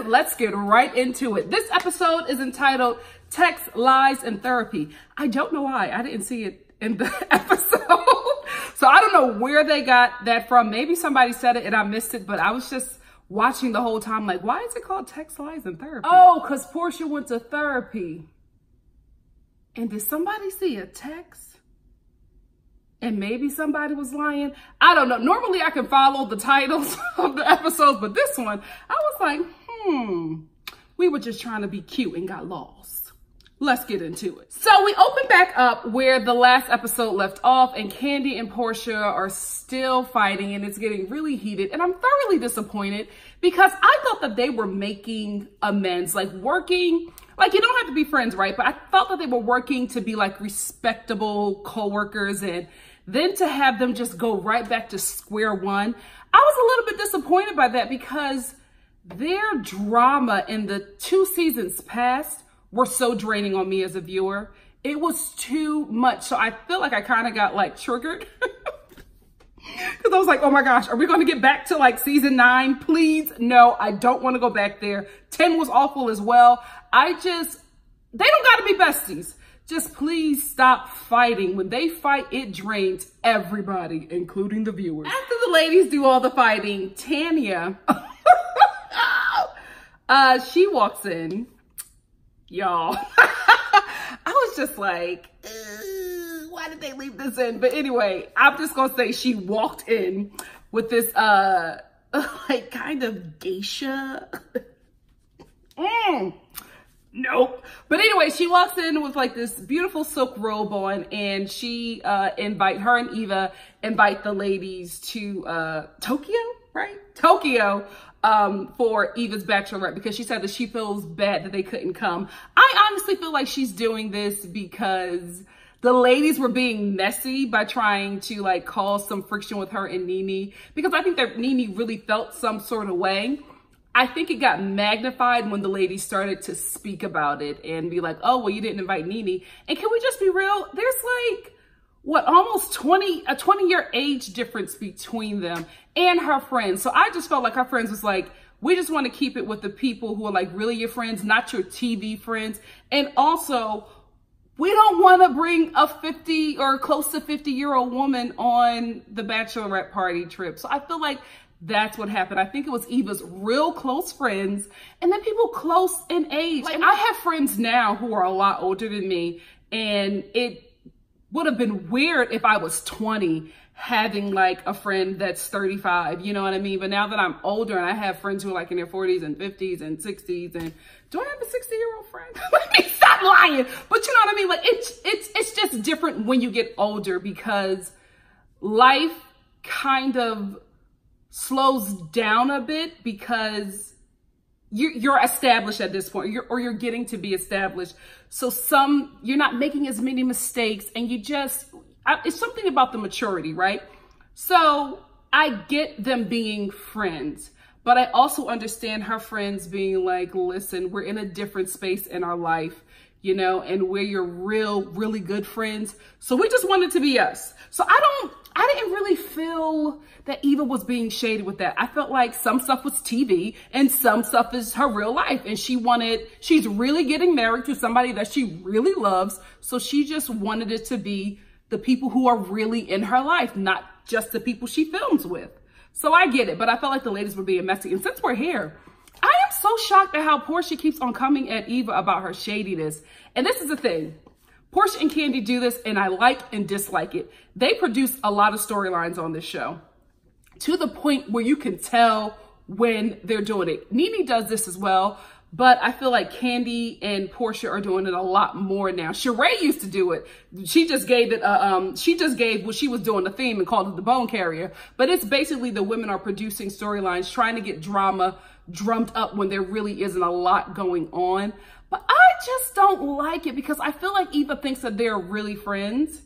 let's get right into it. This episode is entitled Text, Lies, and Therapy. I don't know why. I didn't see it in the episode. So I don't know where they got that from. Maybe somebody said it and I missed it, but I was just watching the whole time like, why is it called Text, Lies, and Therapy? Oh, because Portia went to therapy. And did somebody see a text? And maybe somebody was lying. I don't know. Normally I can follow the titles of the episodes, but this one, I was like, we were just trying to be cute and got lost. Let's get into it. So we open back up where the last episode left off, and Kandi and Portia are still fighting and it's getting really heated. And I'm thoroughly disappointed because I thought that they were making amends, like working. Like, you don't have to be friends, right? But I thought that they were working to be like respectable coworkers, and then to have them just go right back to square one. I was a little bit disappointed by that because their drama in the 2 seasons past were so draining on me as a viewer. It was too much. So I feel like I kind of got like triggered. Because I was like, oh my gosh, are we going to get back to like season 9? Please, no, I don't want to go back there. 10 was awful as well. They don't got to be besties. Just please stop fighting. When they fight, it drains everybody, including the viewers. After the ladies do all the fighting, Tanya, she walks in. Y'all, I was just like, why did they leave this in? But anyway, I'm just gonna say she walked in with this like kind of geisha. Nope. But anyway, she walks in with like this beautiful silk robe on, and she her and Eva invite the ladies to Tokyo, right? Tokyo for Eva's bachelorette, because she said that she feels bad that they couldn't come. I honestly feel like she's doing this because the ladies were being messy by trying to like cause some friction with her and Nene, because I think that Nene really felt some sort of way. I think it got magnified when the ladies started to speak about it and be like, oh, well, you didn't invite Nene. And can we just be real? There's like, what, almost a 20-year age difference between them and her friends. So I just felt like her friends was like, we just want to keep it with the people who are like really your friends, not your TV friends. And also, we don't want to bring a 50 or close to 50-year-old woman on the bachelorette party trip. So I feel like that's what happened. I think it was Eva's real close friends and then people close in age. Like, I have friends now who are a lot older than me, and it would have been weird if I was 20 having like a friend that's 35, you know what I mean? But now that I'm older and I have friends who are like in their 40s and 50s and 60s, and do I have a 60-year-old friend? Let me stop lying. But you know what I mean? Like it's just different when you get older, because life kind of slows down a bit because you're established at this point, or you're getting to be established. So you're not making as many mistakes, and it's something about the maturity, right? So I get them being friends, but I also understand her friends being like, listen, we're in a different space in our life, you know, and we're your really good friends. So we just wanted to be us. So I didn't really feel that Eva was being shaded with that. I felt like some stuff was TV and some stuff is her real life. And she's really getting married to somebody that she really loves. So she just wanted it to be the people who are really in her life, not just the people she films with. So I get it, but I felt like the ladies were being messy. And since we're here, I am so shocked at how Portia keeps on coming at Eva about her shadiness. And this is the thing. Portia and Kandi do this, and I like and dislike it. They produce a lot of storylines on this show to the point where you can tell when they're doing it. Nene does this as well, but I feel like Kandi and Portia are doing it a lot more now. Sheree used to do it. She just gave what she was doing the theme and called it the bone carrier. But it's basically the women are producing storylines, trying to get drama drummed up when there really isn't a lot going on. But I just don't like it because I feel like Eva thinks that they're really friends.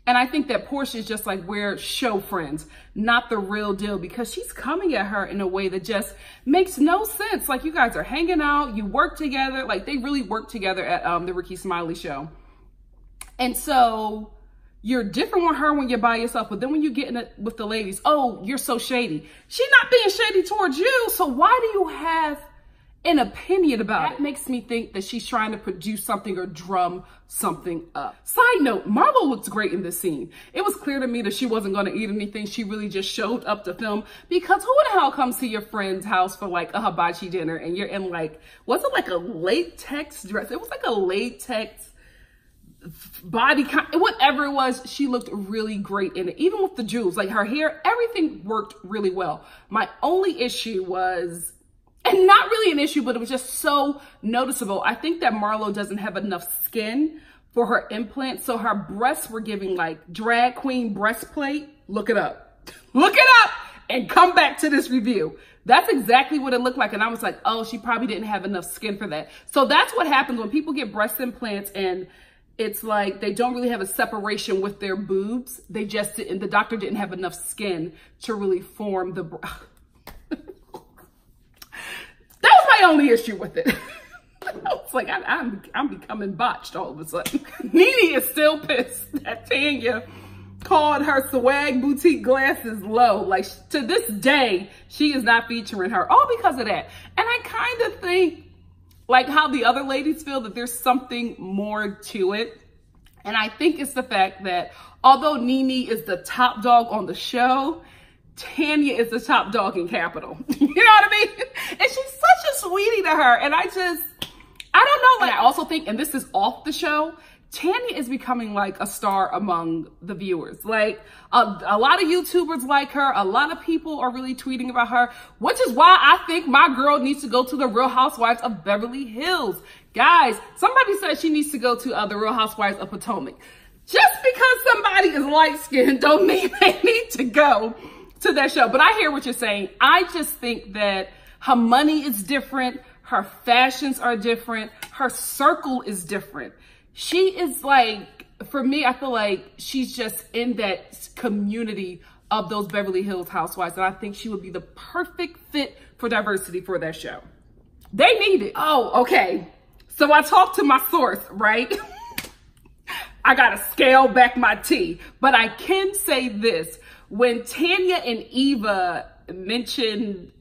And I think that Portia is just like, we're show friends, not the real deal, because she's coming at her in a way that just makes no sense. Like, you guys are hanging out, you work together. Like, they really work together at the Ricky Smiley show. And so you're different with her when you're by yourself, but then when you get in it with the ladies, oh, you're so shady. She's not being shady towards you. So why do you have an opinion about it. That makes me think that she's trying to produce something or drum something up. Side note, Marlo looks great in this scene. It was clear to me that she wasn't going to eat anything. She really just showed up to film, because who the hell comes to your friend's house for like a hibachi dinner and you're in like, was it like a latex dress? It was like a latex whatever it was. She looked really great in it, even with the jewels, like her hair, everything worked really well. My only issue was, and not really an issue, but it was just so noticeable, I think that Marlo doesn't have enough skin for her implant, so her breasts were giving like drag queen breastplate. Look it up. Look it up and come back to this review. That's exactly what it looked like, and I was like, oh, she probably didn't have enough skin for that. So that's what happens when people get breast implants, and it's like they don't really have a separation with their boobs. They just didn't, the doctor didn't have enough skin to really form the That was my only issue with it. I was like, I'm becoming botched all of a sudden. Nene is still pissed that Tanya called her swag boutique glasses low. Like, to this day, she is not featuring her, all because of that. And I kind of think, like how the other ladies feel, that there's something more to it. And I think it's the fact that although Nene is the top dog on the show, Tanya is the top dog in Capital. You know what I mean? And she's such a sweetie to her. And I don't know. Like, I also think, and this is off the show, Tanya is becoming like a star among the viewers. Like a lot of YouTubers like her. A lot of people are really tweeting about her, which is why I think my girl needs to go to the Real Housewives of Beverly Hills. Guys, somebody said she needs to go to the Real Housewives of Potomac. Just because somebody is light-skinned don't mean they need to go to that show. But I hear what you're saying. I just think that her money is different. Her fashions are different. Her circle is different. She is like, for me, I feel like she's just in that community of those Beverly Hills housewives. And I think she would be the perfect fit for diversity for that show. They need it. Oh, okay. So I talked to my source, right? I got to scale back my tea. But I can say this. When Tanya and Eva mentioned,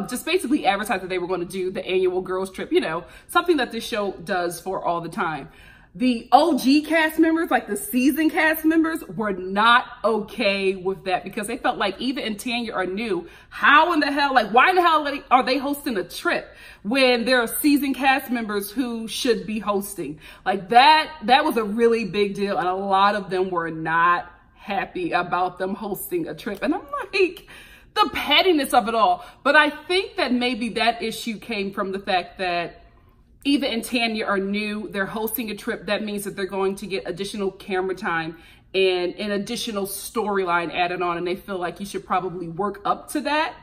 just basically advertised that they were going to do the annual girls trip, you know, something that this show does for all the time. The OG cast members, like the season cast members, were not okay with that, because they felt like Eva and Tanya are new. How in the hell, like why in the hell are they hosting a trip when there are season cast members who should be hosting? Like that was a really big deal, and a lot of them were not happy about them hosting a trip. And I'm like, the pettiness of it all. But I think that maybe that issue came from the fact that Eva and Tanya are new. They're hosting a trip. That means that they're going to get additional camera time and an additional storyline added on. And they feel like you should probably work up to that.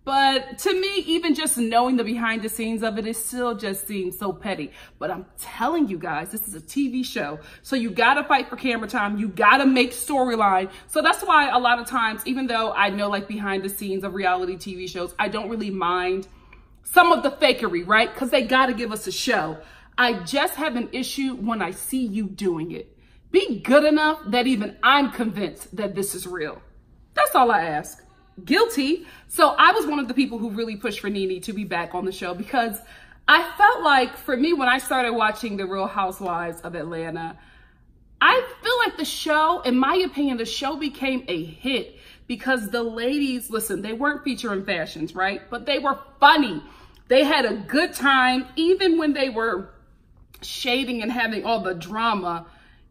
But to me, even just knowing the behind the scenes of it, it still just seems so petty. But I'm telling you guys, this is a TV show. So you gotta fight for camera time. You gotta make storyline. So that's why a lot of times, even though I know like behind the scenes of reality TV shows, I don't really mind some of the fakery, right? Because they gotta give us a show. I just have an issue when I see you doing it. Be good enough that even I'm convinced that this is real. That's all I ask. Guilty. So I was one of the people who really pushed for Nene to be back on the show, because I felt like, for me, when I started watching The Real Housewives of Atlanta, I feel like the show, in my opinion, the show became a hit because the ladies, listen, they weren't featuring fashions, right? But they were funny. They had a good time. Even when they were shading and having all the drama,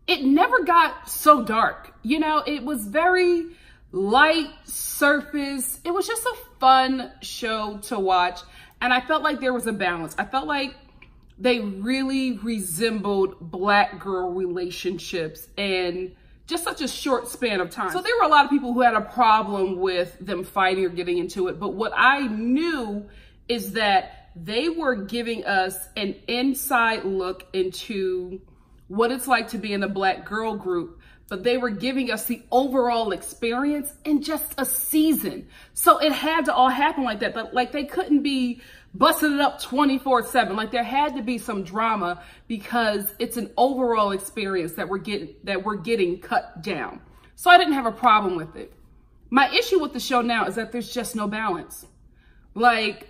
it never got so dark. You know, it was very light surface. It was just a fun show to watch. And I felt like there was a balance. I felt like they really resembled Black girl relationships in just such a short span of time. So there were a lot of people who had a problem with them fighting or getting into it. But what I knew is that they were giving us an inside look into what it's like to be in a Black girl group, but they were giving us the overall experience in just a season. So it had to all happen like that. But like, they couldn't be busting it up 24/7. Like, there had to be some drama because it's an overall experience that we're getting cut down. So I didn't have a problem with it. My issue with the show now is that there's just no balance. Like,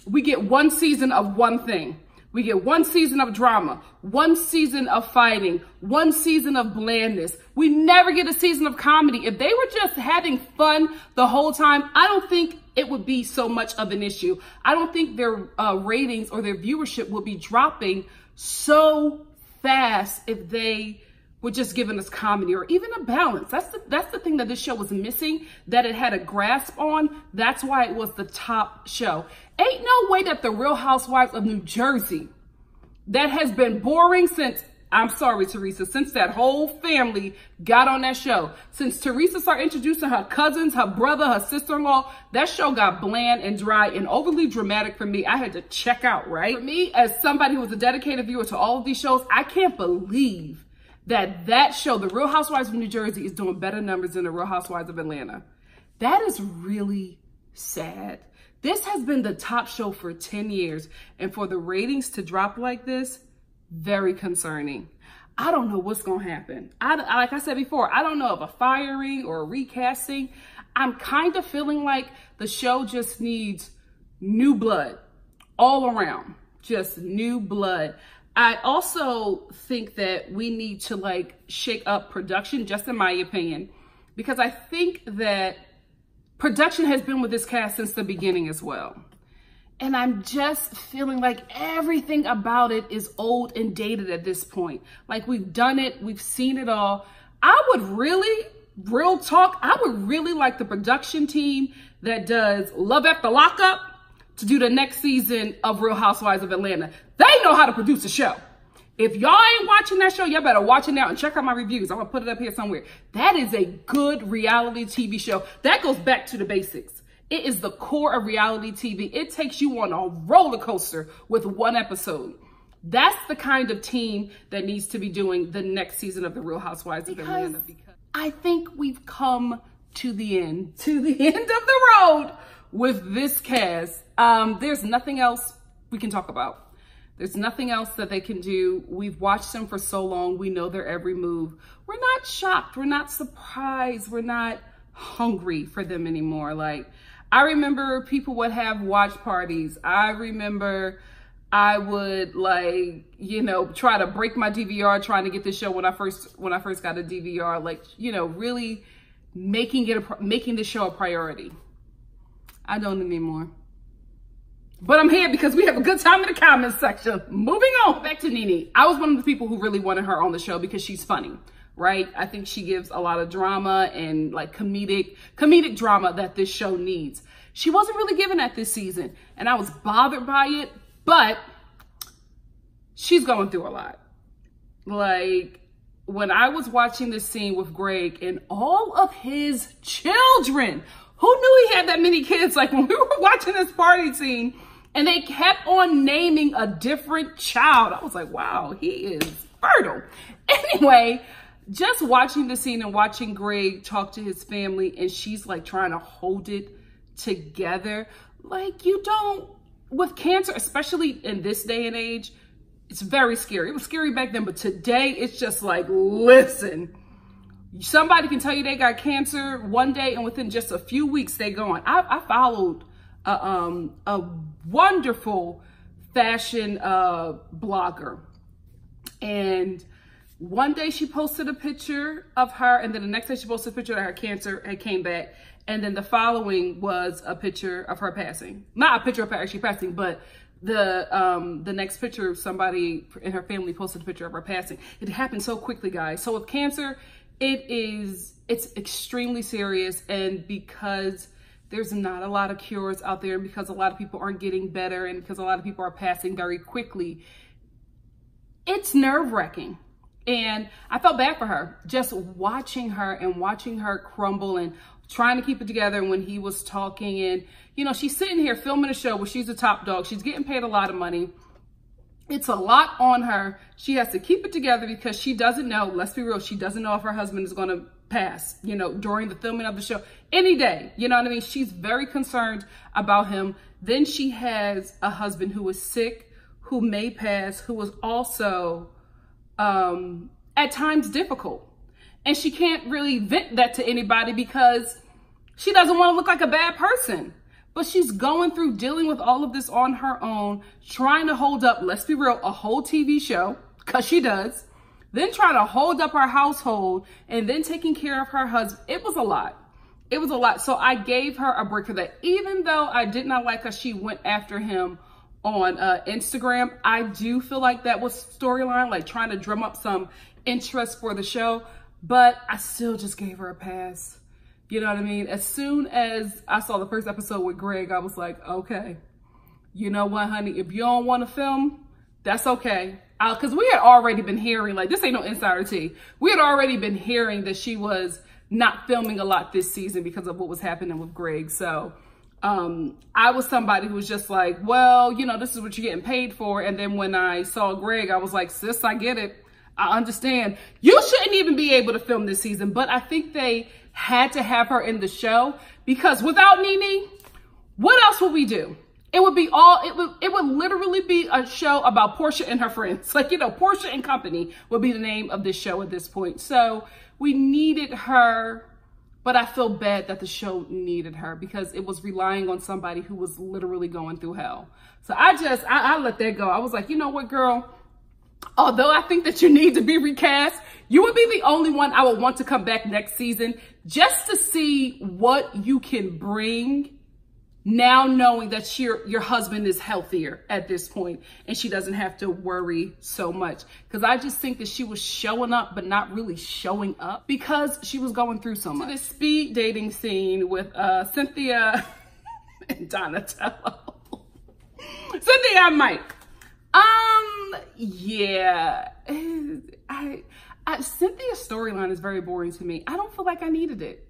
we get one season of one thing. We get one season of drama, one season of fighting, one season of blandness. We never get a season of comedy. If they were just having fun the whole time, I don't think it would be so much of an issue. I don't think their ratings or their viewership would be dropping so fast if they were just giving us comedy or even a balance. That's the thing that this show was missing, that it had a grasp on. That's why it was the top show. Ain't no way that the Real Housewives of New Jersey, that has been boring since, I'm sorry, Teresa, since that whole family got on that show. Since Teresa started introducing her cousins, her brother, her sister-in-law, that show got bland and dry and overly dramatic for me. I had to check out, right? For me, as somebody who was a dedicated viewer to all of these shows, I can't believe that show, The Real Housewives of New Jersey, is doing better numbers than The Real Housewives of Atlanta. That is really sad. This has been the top show for 10 years, and for the ratings to drop like this, very concerning. I don't know what's gonna happen. Like I said before, I don't know of a firing or a recasting. I'm kind of feeling like the show just needs new blood all around, just new blood. I also think that we need to like shake up production, just in my opinion, because I think that production has been with this cast since the beginning as well. And I'm just feeling like everything about it is old and dated at this point. Like, we've done it, we've seen it all. I would really, real talk, I would really like the production team that does Love After Lockup to do the next season of Real Housewives of Atlanta. They know how to produce a show. If y'all ain't watching that show, y'all better watch it now and check out my reviews. I'm gonna put it up here somewhere. That is a good reality TV show. That goes back to the basics. It is the core of reality TV. It takes you on a roller coaster with one episode. That's the kind of team that needs to be doing the next season of The Real Housewives of Atlanta. Because I think we've come to the end of the road with this cast. There's nothing else we can talk about. There's nothing else that they can do. We've watched them for so long. We know their every move. We're not shocked. We're not surprised. We're not hungry for them anymore. Like, I remember people would have watch parties. I remember I would, like, you know, try to break my DVR trying to get this show when I first got a DVR. Like, you know, really making this show a priority. I don't anymore. But I'm here because we have a good time in the comments section. Moving on, back to Nene. I was one of the people who really wanted her on the show because she's funny, right? I think she gives a lot of drama and like comedic drama that this show needs. She wasn't really given that this season, and I was bothered by it, but she's going through a lot. Like, when I was watching this scene with Greg and all of his children, who knew he had that many kids? Like, when we were watching this party scene, and they kept on naming a different child, I was like, wow, he is fertile. Anyway, just watching the scene and watching Greg talk to his family, and she's like trying to hold it together. Like, you don't, with cancer, especially in this day and age, it's very scary. It was scary back then, but today it's just like, listen, somebody can tell you they got cancer one day and within just a few weeks they gone. I followed a wonderful fashion blogger, and one day she posted a picture of her, and then the next day she posted a picture that her cancer had came back, and then the following was a picture of her passing. Not a picture of her actually passing, but the next picture, somebody in her family posted a picture of her passing. It happened so quickly, guys. So with cancer, it's extremely serious, and because there's not a lot of cures out there, and because a lot of people aren't getting better, and because a lot of people are passing very quickly, it's nerve-wracking. And I felt bad for her, just watching her crumble and trying to keep it together when he was talking. And, you know, she's sitting here filming a show where she's the top dog. She's getting paid a lot of money. It's a lot on her. She has to keep it together because she doesn't know, let's be real, she doesn't know if her husband is going to pass, you know, during the filming of the show any day. You know what I mean? She's very concerned about him. Then she has a husband who is sick, who may pass, who is also at times difficult. And she can't really vent that to anybody because she doesn't want to look like a bad person. but she's going through dealing with all of this on her own, trying to hold up, let's be real, a whole TV show, because she does, then trying to hold up her household, and then taking care of her husband. It was a lot. It was a lot. So I gave her a break for that. Even though I did not like how she went after him on Instagram, I do feel like that was storyline, like trying to drum up some interest for the show, but I still just gave her a pass. You know what I mean? As soon as I saw the first episode with Greg, I was like, okay, you know what, honey, if you don't want to film, that's okay. Because we had already been hearing, like, this ain't no insider tea. We had already been hearing that she was not filming a lot this season because of what was happening with Greg. So I was somebody who was just like, well, you know, this is what you're getting paid for. And then when I saw Greg, I was like, sis, I get it. I understand. You shouldn't even be able to film this season, but I think they had to have her in the show because without Nene, what else would we do? It would be it would literally be a show about Portia and her friends. Like, you know, Portia and Company would be the name of this show at this point. So we needed her, but I feel bad that the show needed her because it was relying on somebody who was literally going through hell. So I let that go. I was like, you know what, girl? Although I think that you need to be recast, you would be the only one I would want to come back next season just to see what you can bring now, knowing that your husband is healthier at this point and she doesn't have to worry so much. Because I just think that she was showing up but not really showing up because she was going through so much. So this speed dating scene with Cynthia and Donatello. Cynthia and Mike. Yeah, Cynthia's storyline is very boring to me. I don't feel like I needed it.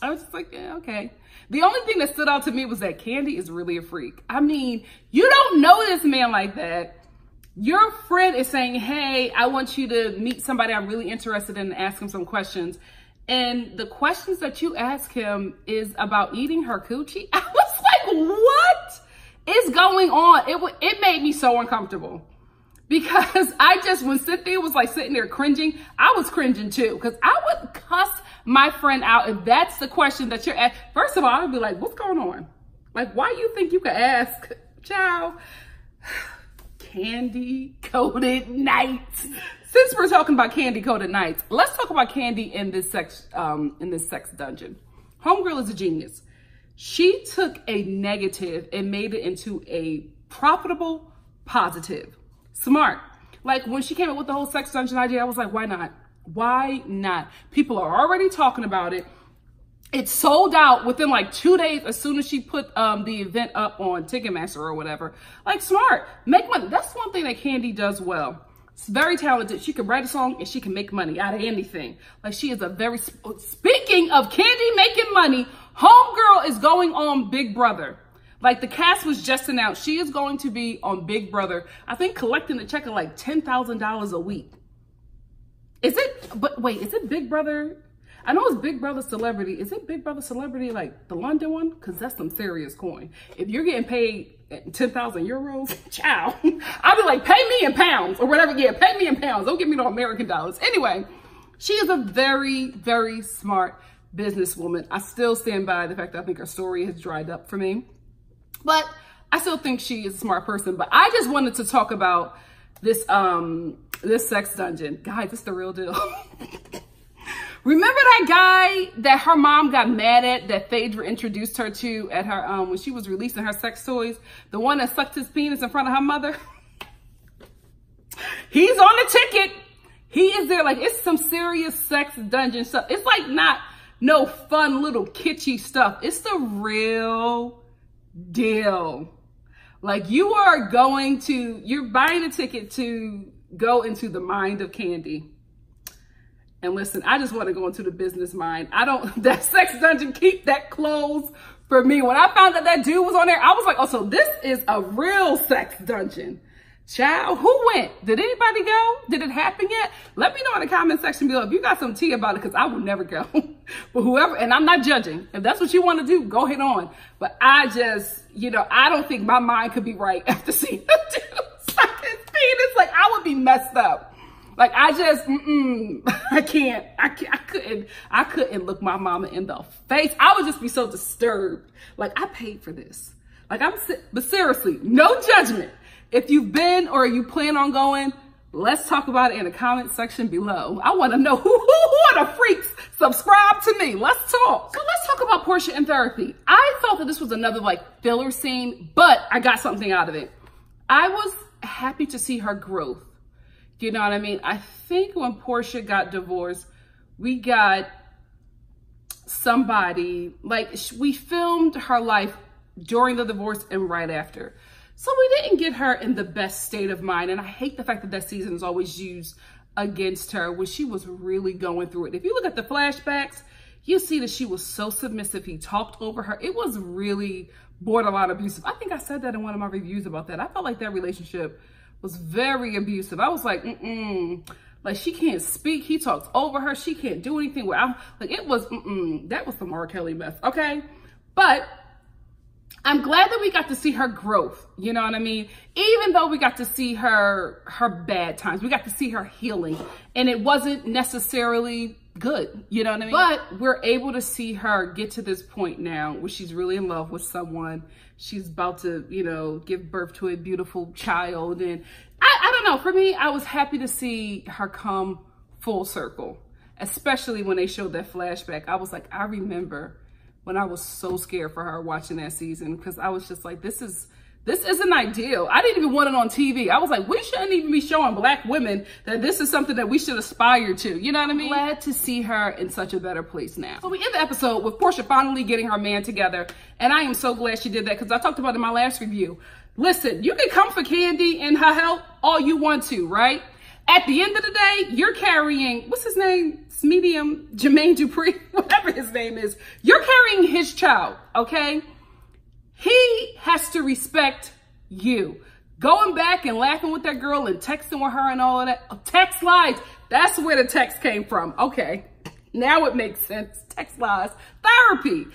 I was just like, yeah, okay. The only thing that stood out to me was that Candy is really a freak. I mean, you don't know this man like that. Your friend is saying, hey, I want you to meet somebody I'm really interested in and ask him some questions. And the questions that you ask him is about eating her coochie. I was like, what is going on? It made me so uncomfortable. Because when Cynthia was like sitting there cringing, I was cringing too. Because I would cuss my friend out if that's the question that you're asking. First of all, I would be like, what's going on? Like, why you think you could ask, child, candy-coated nights? Since we're talking about candy-coated nights, let's talk about Candy in this sex dungeon. Homegirl is a genius. She took a negative and made it into a profitable positive. Smart. Like when she came up with the whole sex dungeon idea, I was like, why not? Why not? People are already talking about it. It sold out within like 2 days as soon as she put the event up on Ticketmaster or whatever. Like, smart. Make money. That's one thing that Candy does well. She's very talented. She can write a song and she can make money out of anything. Like, she is a very... Speaking of Candy making money, Homegirl is going on Big Brother. Like, the cast was just announced. She is going to be on Big Brother. I think collecting a check of like $10,000 a week. Is it? But wait, is it Big Brother? I know it's Big Brother Celebrity. Is it Big Brother Celebrity, like the London one? Because that's some serious coin. If you're getting paid 10,000 euros, ciao. I'd be like, pay me in pounds or whatever. Yeah, pay me in pounds. Don't give me no American dollars. Anyway, she is a very, very smart businesswoman. I still stand by the fact that I think her story has dried up for me. But I still think she is a smart person. But I just wanted to talk about this this sex dungeon. Guys, it's the real deal. Remember that guy that her mom got mad at that Phaedra introduced her to at her when she was releasing her sex toys? The one that sucked his penis in front of her mother? He's on the ticket. He is there. Like, it's some serious sex dungeon stuff. It's like not no fun little kitschy stuff. It's the real deal. Like, you're buying a ticket to go into the mind of Candy. And listen, I just want to go into the business mind. That sex dungeon, keep that closed for me. When I found out that dude was on there, I was like, oh, so this is a real sex dungeon. Child, who went? Did anybody go? Did it happen yet? Let me know in the comment section below if you got some tea about it, because I would never go. But whoever, and I'm not judging. If that's what you want to do, go ahead on. But I just, I don't think my mind could be right after seeing the dude suck his penis. Like, I would be messed up. Like, I just, I couldn't look my mama in the face. I would just be so disturbed. Like, I paid for this. Like, but seriously, no judgment. If you've been or you plan on going, let's talk about it in the comment section below. I want to know who are the freaks. Subscribe to me. Let's talk. So let's talk about Porsha in therapy. I thought that this was another like filler scene, but I got something out of it. I was happy to see her growth. You know what I mean? I think when Porsha got divorced, we got somebody, like, we filmed her life during the divorce and right after. So we didn't get her in the best state of mind. And I hate the fact that that season is always used against her when she was really going through it. If you look at the flashbacks, you see that she was so submissive. He talked over her. It was really borderline abusive. I think I said that in one of my reviews about that. I felt like that relationship was very abusive. I was like, like, she can't speak. He talks over her. She can't do anything without, like, it was, that was some R. Kelly mess, okay? But I'm glad that we got to see her growth, you know what I mean? Even though we got to see her bad times, we got to see her healing, and it wasn't necessarily good, you know what I mean? But we're able to see her get to this point now where she's really in love with someone. She's about to, you know, give birth to a beautiful child. And I don't know, for me, I was happy to see her come full circle, especially when they showed that flashback. I was like, I remember when I was so scared for her watching that season, because I was just like, this isn't ideal. I didn't even want it on TV. I was like, we shouldn't even be showing Black women that this is something that we should aspire to. You know what I mean? Glad to see her in such a better place now. So we end the episode with Porsha finally getting her man together. And I am so glad she did that, because I talked about it in my last review. Listen, you can come for Kandi and her help all you want to, right? At the end of the day, you're carrying, what's his name? Jermaine Dupri, whatever his name is. You're carrying his child, okay? He has to respect you. Going back and laughing with that girl and texting with her and all of that. Text lies. That's where the text came from. Okay, now it makes sense. Text lies. Therapy.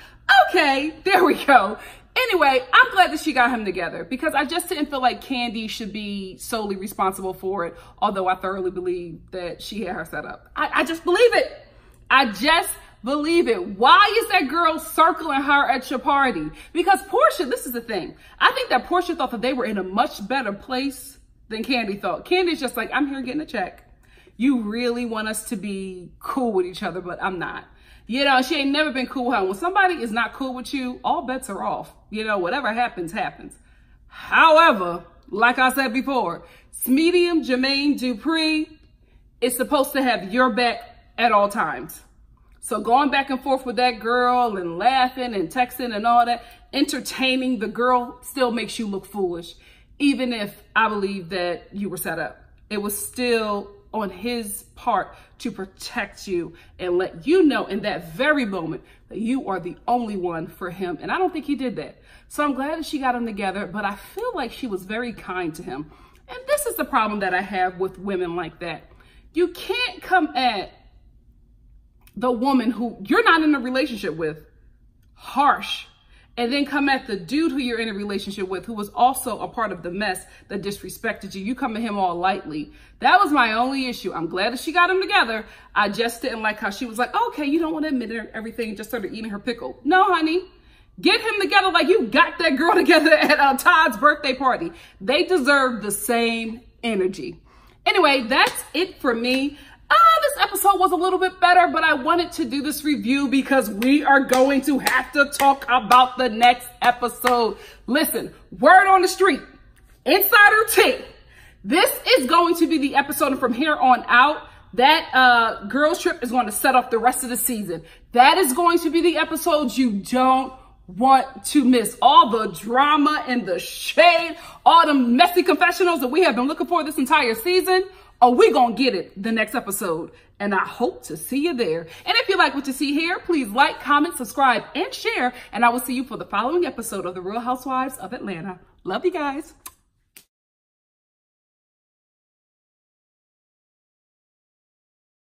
Okay, there we go. Anyway, I'm glad that she got him together, because I just didn't feel like Kandi should be solely responsible for it, although I thoroughly believe that she had her set up. I just believe it. I just believe it. Why is that girl circling her at your party? Because Porsha, this is the thing. I think that Porsha thought that they were in a much better place than Kandi thought. Kandi's just like, I'm here getting a check. You really want us to be cool with each other, but I'm not. You know, she ain't never been cool with her. When somebody is not cool with you, all bets are off. You know, whatever happens, happens. However, like I said before, Jermaine Dupri is supposed to have your back at all times. So going back and forth with that girl and laughing and texting and all that, entertaining the girl still makes you look foolish. Even if I believe that you were set up, it was still on his part to protect you and let you know in that very moment that you are the only one for him. And I don't think he did that. So I'm glad that she got him together, but I feel like she was very kind to him. And this is the problem that I have with women like that. You can't come at the woman who you're not in a relationship with harsh, and then come at the dude who you're in a relationship with, who was also a part of the mess that disrespected you. You come at him all lightly. That was my only issue. I'm glad that she got him together. I just didn't like how she was like, okay, you don't want to admit everything, just started eating her pickle. No, honey. Get him together like you got that girl together at Todd's birthday party. They deserve the same energy. Anyway, that's it for me. This episode was a little bit better, but I wanted to do this review because we are going to have to talk about the next episode. Listen, word on the street, insider tea. This is going to be the episode, and from here on out, that girls trip is going to set off the rest of the season. That is going to be the episode you don't want to miss. All the drama and the shade, all the messy confessionals that we have been looking for this entire season. Oh, we're going to get it the next episode. And I hope to see you there. And if you like what you see here, please like, comment, subscribe, and share. And I will see you for the following episode of The Real Housewives of Atlanta. Love you guys.